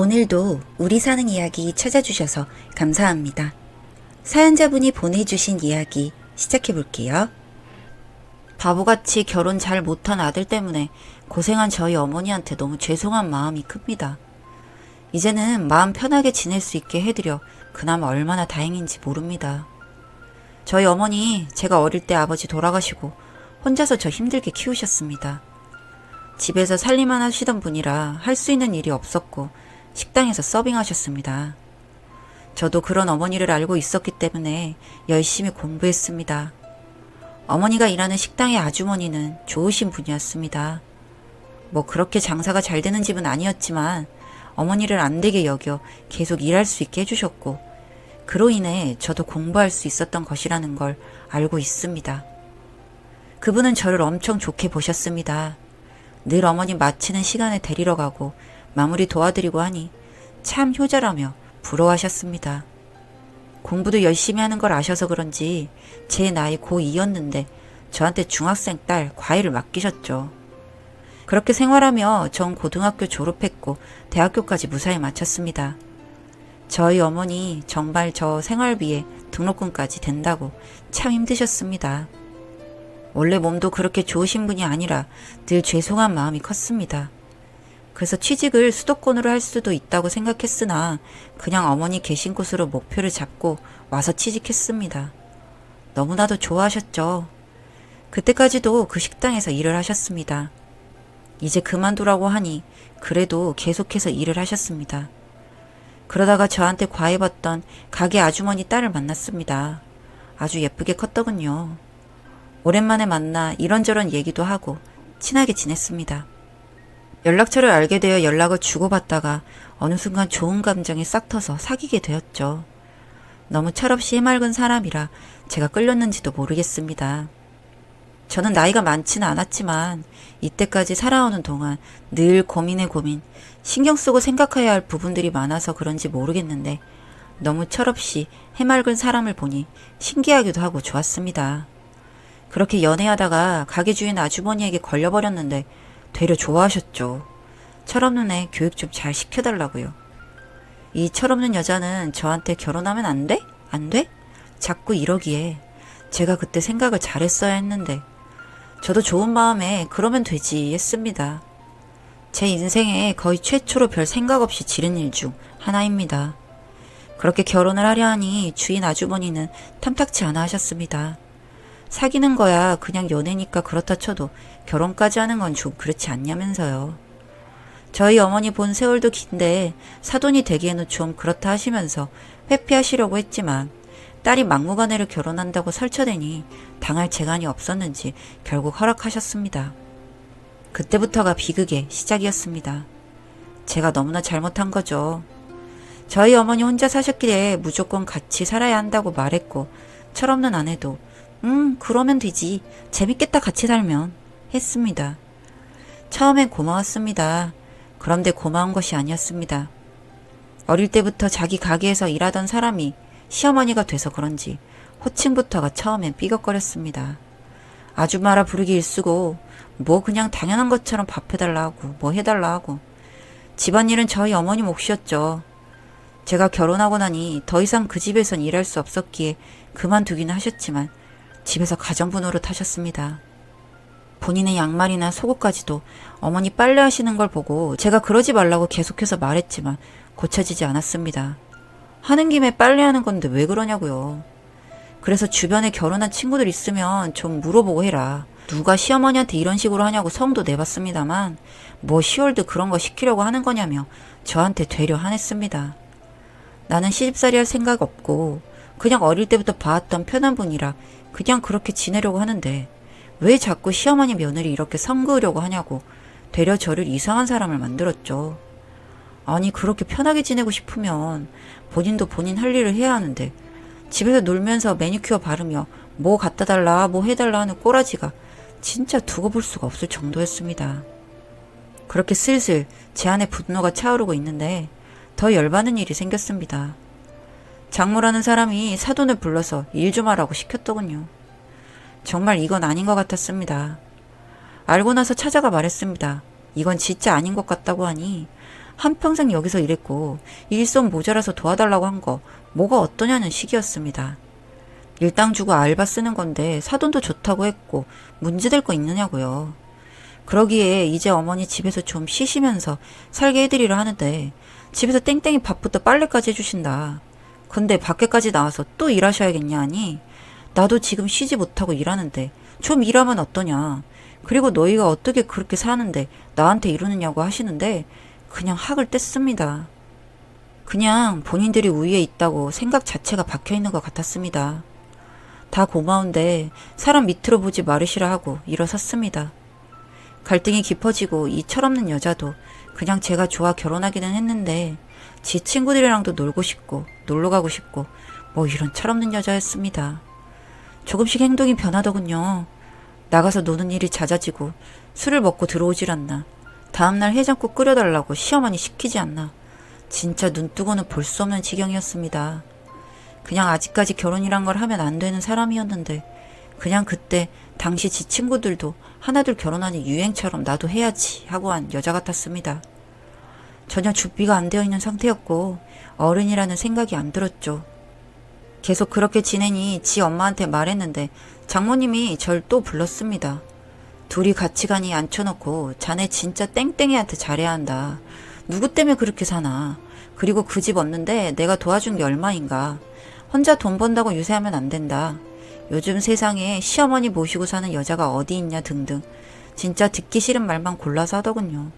오늘도 우리 사는 이야기 찾아주셔서 감사합니다. 사연자분이 보내주신 이야기 시작해볼게요. 바보같이 결혼 잘 못한 아들 때문에 고생한 저희 어머니한테 너무 죄송한 마음이 큽니다. 이제는 마음 편하게 지낼 수 있게 해드려 그나마 얼마나 다행인지 모릅니다. 저희 어머니 제가 어릴 때 아버지 돌아가시고 혼자서 저 힘들게 키우셨습니다. 집에서 살림만 하시던 분이라 할 수 있는 일이 없었고 식당에서 서빙하셨습니다. 저도 그런 어머니를 알고 있었기 때문에 열심히 공부했습니다. 어머니가 일하는 식당의 아주머니는 좋으신 분이었습니다. 뭐 그렇게 장사가 잘 되는 집은 아니었지만 어머니를 안 되게 여겨 계속 일할 수 있게 해주셨고 그로 인해 저도 공부할 수 있었던 것이라는 걸 알고 있습니다. 그분은 저를 엄청 좋게 보셨습니다. 늘 어머니 마치는 시간에 데리러 가고 마무리 도와드리고 하니 참 효자라며 부러워하셨습니다. 공부도 열심히 하는 걸 아셔서 그런지 제 나이 고2였는데 저한테 중학생 딸 과외를 맡기셨죠. 그렇게 생활하며 전 고등학교 졸업했고 대학교까지 무사히 마쳤습니다. 저희 어머니 정말 저 생활비에 등록금까지 된다고 참 힘드셨습니다. 원래 몸도 그렇게 좋으신 분이 아니라 늘 죄송한 마음이 컸습니다. 그래서 취직을 수도권으로 할 수도 있다고 생각했으나 그냥 어머니 계신 곳으로 목표를 잡고 와서 취직했습니다. 너무나도 좋아하셨죠. 그때까지도 그 식당에서 일을 하셨습니다. 이제 그만두라고 하니 그래도 계속해서 일을 하셨습니다. 그러다가 저한테 과외받던 가게 아주머니 딸을 만났습니다. 아주 예쁘게 컸더군요. 오랜만에 만나 이런저런 얘기도 하고 친하게 지냈습니다. 연락처를 알게 되어 연락을 주고받다가 어느 순간 좋은 감정이 싹 터서 사귀게 되었죠. 너무 철없이 해맑은 사람이라 제가 끌렸는지도 모르겠습니다. 저는 나이가 많지는 않았지만 이때까지 살아오는 동안 늘 고민에 고민, 신경 쓰고 생각해야 할 부분들이 많아서 그런지 모르겠는데 너무 철없이 해맑은 사람을 보니 신기하기도 하고 좋았습니다. 그렇게 연애하다가 가게 주인 아주머니에게 걸려버렸는데 되려 좋아하셨죠. 철없는 애 교육 좀 잘 시켜달라고요. 이 철없는 여자는 저한테 결혼하면 안 돼? 안 돼? 자꾸 이러기에 제가 그때 생각을 잘했어야 했는데 저도 좋은 마음에 그러면 되지 했습니다. 제 인생에 거의 최초로 별 생각 없이 지른 일 중 하나입니다. 그렇게 결혼을 하려 하니 주인 아주머니는 탐탁치 않아 하셨습니다. 사귀는 거야 그냥 연애니까 그렇다 쳐도 결혼까지 하는 건 좀 그렇지 않냐면서요. 저희 어머니 본 세월도 긴데 사돈이 되기에는 좀 그렇다 하시면서 회피하시려고 했지만 딸이 막무가내로 결혼한다고 설쳐대니 당할 재간이 없었는지 결국 허락하셨습니다. 그때부터가 비극의 시작이었습니다. 제가 너무나 잘못한 거죠. 저희 어머니 혼자 사셨기에 무조건 같이 살아야 한다고 말했고 철없는 아내도 그러면 되지. 재밌겠다 같이 살면 했습니다. 처음엔 고마웠습니다. 그런데 고마운 것이 아니었습니다. 어릴 때부터 자기 가게에서 일하던 사람이 시어머니가 돼서 그런지 호칭부터가 처음엔 삐걱거렸습니다. 아줌마라 부르기 일쑤고 뭐 그냥 당연한 것처럼 밥 해달라 하고 뭐 해달라 하고 집안일은 저희 어머니 몫이었죠. 제가 결혼하고 나니 더 이상 그 집에선 일할 수 없었기에 그만두기는 하셨지만 집에서 가정부 노릇하셨습니다. 본인의 양말이나 속옷까지도 어머니 빨래하시는 걸 보고 제가 그러지 말라고 계속해서 말했지만 고쳐지지 않았습니다. 하는 김에 빨래하는 건데 왜 그러냐고요. 그래서 주변에 결혼한 친구들 있으면 좀 물어보고 해라. 누가 시어머니한테 이런 식으로 하냐고 성도 내봤습니다만 뭐 시월드 그런 거 시키려고 하는 거냐며 저한테 되려 화냈습니다. 나는 시집살이 할 생각 없고 그냥 어릴 때부터 봐왔던 편한 분이라 그냥 그렇게 지내려고 하는데 왜 자꾸 시어머니 며느리 이렇게 선 그으려고 하냐고 되려 저를 이상한 사람을 만들었죠. 아니 그렇게 편하게 지내고 싶으면 본인도 본인 할 일을 해야 하는데 집에서 놀면서 매니큐어 바르며 뭐 갖다 달라 뭐 해달라 하는 꼬라지가 진짜 두고 볼 수가 없을 정도였습니다. 그렇게 슬슬 제 안에 분노가 차오르고 있는데 더 열받는 일이 생겼습니다. 장모라는 사람이 사돈을 불러서 일 좀 하라고 시켰더군요. 정말 이건 아닌 것 같았습니다. 알고 나서 찾아가 말했습니다. 이건 진짜 아닌 것 같다고 하니 한평생 여기서 일했고 일손 모자라서 도와달라고 한 거 뭐가 어떠냐는 식이었습니다. 일당 주고 알바 쓰는 건데 사돈도 좋다고 했고 문제될 거 있느냐고요. 그러기에 이제 어머니 집에서 좀 쉬시면서 살게 해드리려 하는데 집에서 땡땡이 밥부터 빨래까지 해주신다. 근데 밖에까지 나와서 또 일하셔야겠냐 하니 나도 지금 쉬지 못하고 일하는데 좀 일하면 어떠냐. 그리고 너희가 어떻게 그렇게 사는데 나한테 이러느냐고 하시는데 그냥 학을 뗐습니다. 그냥 본인들이 우위에 있다고 생각 자체가 박혀있는 것 같았습니다. 다 고마운데 사람 밑으로 보지 말으시라 하고 일어섰습니다. 갈등이 깊어지고 이 철없는 여자도 그냥 제가 좋아 결혼하기는 했는데 지 친구들이랑도 놀고 싶고 놀러 가고 싶고 뭐 이런 철없는 여자였습니다. 조금씩 행동이 변하더군요. 나가서 노는 일이 잦아지고 술을 먹고 들어오질 않나. 다음날 해장국 끓여달라고 시어머니 시키지 않나. 진짜 눈뜨고는 볼 수 없는 지경이었습니다. 그냥 아직까지 결혼이란 걸 하면 안 되는 사람이었는데 그냥 그때 당시 지 친구들도 하나둘 결혼하니 유행처럼 나도 해야지 하고 한 여자 같았습니다. 전혀 준비가 안 되어 있는 상태였고 어른이라는 생각이 안 들었죠. 계속 그렇게 지내니 지 엄마한테 말했는데 장모님이 절 또 불렀습니다. 둘이 같이 가니 앉혀놓고 자네 진짜 땡땡이한테 잘해야 한다. 누구 때문에 그렇게 사나. 그리고 그 집 없는데 내가 도와준 게 얼마인가. 혼자 돈 번다고 유세하면 안 된다. 요즘 세상에 시어머니 모시고 사는 여자가 어디 있냐 등등 진짜 듣기 싫은 말만 골라서 하더군요.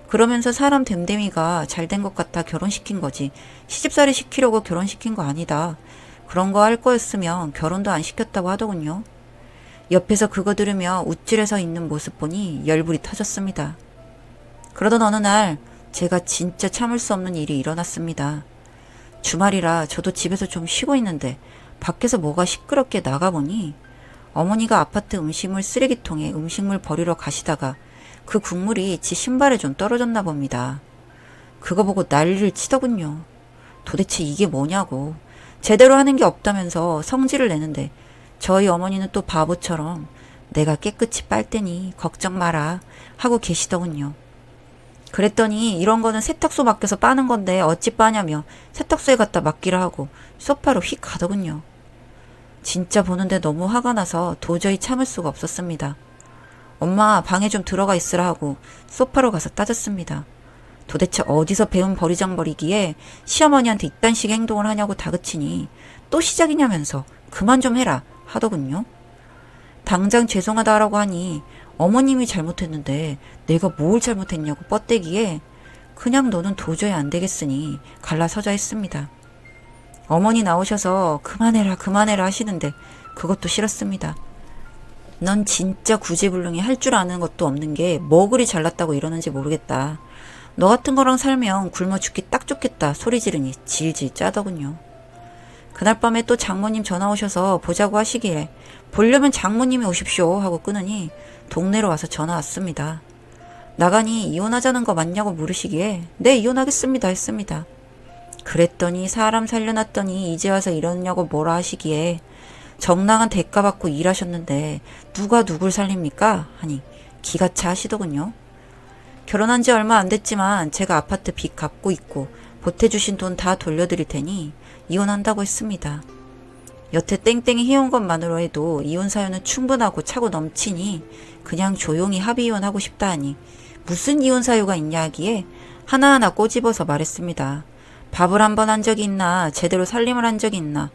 그러면서 사람 됨됨이가 잘된 것 같아 결혼시킨 거지 시집살이 시키려고 결혼시킨 거 아니다. 그런 거 할 거였으면 결혼도 안 시켰다고 하더군요. 옆에서 그거 들으며 우쭐해서 있는 모습 보니 열불이 터졌습니다. 그러던 어느 날 제가 진짜 참을 수 없는 일이 일어났습니다. 주말이라 저도 집에서 좀 쉬고 있는데 밖에서 뭐가 시끄럽게 나가보니 어머니가 아파트 음식물 쓰레기통에 음식물 버리러 가시다가 그 국물이 지 신발에 좀 떨어졌나 봅니다. 그거 보고 난리를 치더군요. 도대체 이게 뭐냐고. 제대로 하는 게 없다면서 성질을 내는데 저희 어머니는 또 바보처럼 내가 깨끗이 빨 테니 걱정 마라 하고 계시더군요. 그랬더니 이런 거는 세탁소 밖에서 빠는 건데 어찌 빠냐며 세탁소에 갖다 맡기라 하고 소파로 휙 가더군요. 진짜 보는데 너무 화가 나서 도저히 참을 수가 없었습니다. 엄마 방에 좀 들어가 있으라 하고 소파로 가서 따졌습니다. 도대체 어디서 배운 버리장머리기에 시어머니한테 이딴식 행동을 하냐고 다그치니 또 시작이냐면서 그만 좀 해라 하더군요. 당장 죄송하다라고 하니 어머님이 잘못했는데 내가 뭘 잘못했냐고 뻗대기에 그냥 너는 도저히 안 되겠으니 갈라서자 했습니다. 어머니 나오셔서 그만해라 하시는데 그것도 싫었습니다. 넌 진짜 구제불능이 할 줄 아는 것도 없는 게 뭐 그리 잘났다고 이러는지 모르겠다. 너 같은 거랑 살면 굶어 죽기 딱 좋겠다 소리 지르니 질질 짜더군요. 그날 밤에 또 장모님 전화 오셔서 보자고 하시길래 보려면 장모님이 오십시오 하고 끊으니 동네로 와서 전화 왔습니다. 나가니 이혼하자는 거 맞냐고 물으시기에 네 이혼하겠습니다 했습니다. 그랬더니 사람 살려놨더니 이제 와서 이러냐고 뭐라 하시기에 정당한 대가 받고 일하셨는데 누가 누굴 살립니까? 하니 기가 차 하시더군요. 결혼한 지 얼마 안 됐지만 제가 아파트 빚 갚고 있고 보태주신 돈 다 돌려드릴 테니 이혼한다고 했습니다. 여태 땡땡이 해온 것만으로 해도 이혼 사유는 충분하고 차고 넘치니 그냥 조용히 합의 이혼하고 싶다 하니 무슨 이혼 사유가 있냐 하기에 하나하나 꼬집어서 말했습니다. 밥을 한 번 한 적이 있나 제대로 살림을 한 적이 있나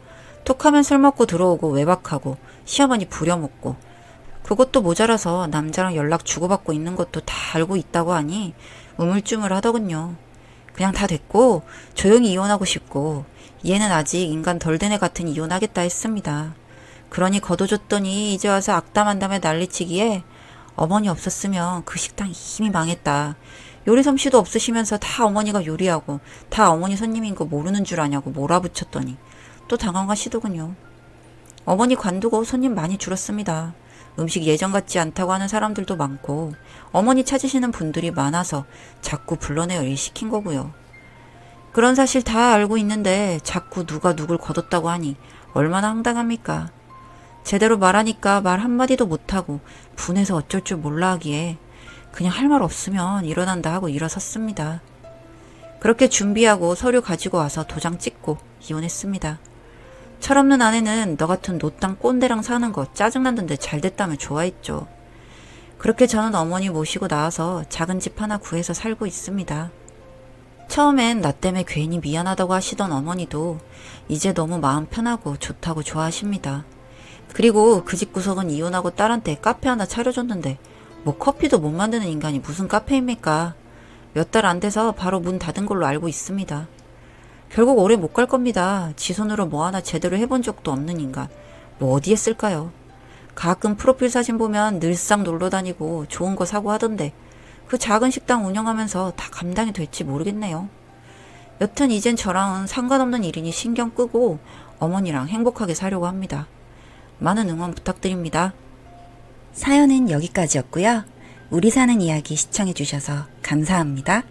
톡하면 술 먹고 들어오고 외박하고 시어머니 부려먹고 그것도 모자라서 남자랑 연락 주고받고 있는 것도 다 알고 있다고 하니 우물쭈물 하더군요. 그냥 다 됐고 조용히 이혼하고 싶고 얘는 아직 인간 덜 된 애 같으니 이혼하겠다 했습니다. 그러니 거둬줬더니 이제 와서 악담한담에 난리치기에 어머니 없었으면 그 식당 이미 망했다. 요리 솜씨도 없으시면서 다 어머니가 요리하고 다 어머니 손님인 거 모르는 줄 아냐고 몰아붙였더니 또 당황하시더군요. 어머니 관두고 손님 많이 줄었습니다. 음식 예전 같지 않다고 하는 사람들도 많고 어머니 찾으시는 분들이 많아서 자꾸 불러내어 일 시킨 거고요. 그런 사실 다 알고 있는데 자꾸 누가 누굴 거뒀다고 하니 얼마나 황당합니까? 제대로 말하니까 말 한마디도 못하고 분해서 어쩔 줄 몰라 하기에 그냥 할 말 없으면 일어난다 하고 일어섰습니다. 그렇게 준비하고 서류 가지고 와서 도장 찍고 이혼했습니다. 철없는 아내는 너 같은 노땅 꼰대랑 사는 거 짜증났는데 잘 됐다며 좋아했죠. 그렇게 저는 어머니 모시고 나와서 작은 집 하나 구해서 살고 있습니다. 처음엔 나 때문에 괜히 미안하다고 하시던 어머니도 이제 너무 마음 편하고 좋다고 좋아하십니다. 그리고 그 집 구석은 이혼하고 딸한테 카페 하나 차려줬는데 뭐 커피도 못 만드는 인간이 무슨 카페입니까? 몇 달 안 돼서 바로 문 닫은 걸로 알고 있습니다. 결국 오래 못 갈 겁니다. 지 손으로 뭐 하나 제대로 해본 적도 없는 인간. 뭐 어디에 쓸까요? 가끔 프로필 사진 보면 늘상 놀러 다니고 좋은 거 사고 하던데 그 작은 식당 운영하면서 다 감당이 될지 모르겠네요. 여튼 이젠 저랑은 상관없는 일이니 신경 끄고 어머니랑 행복하게 사려고 합니다. 많은 응원 부탁드립니다. 사연은 여기까지였고요. 우리 사는 이야기 시청해주셔서 감사합니다.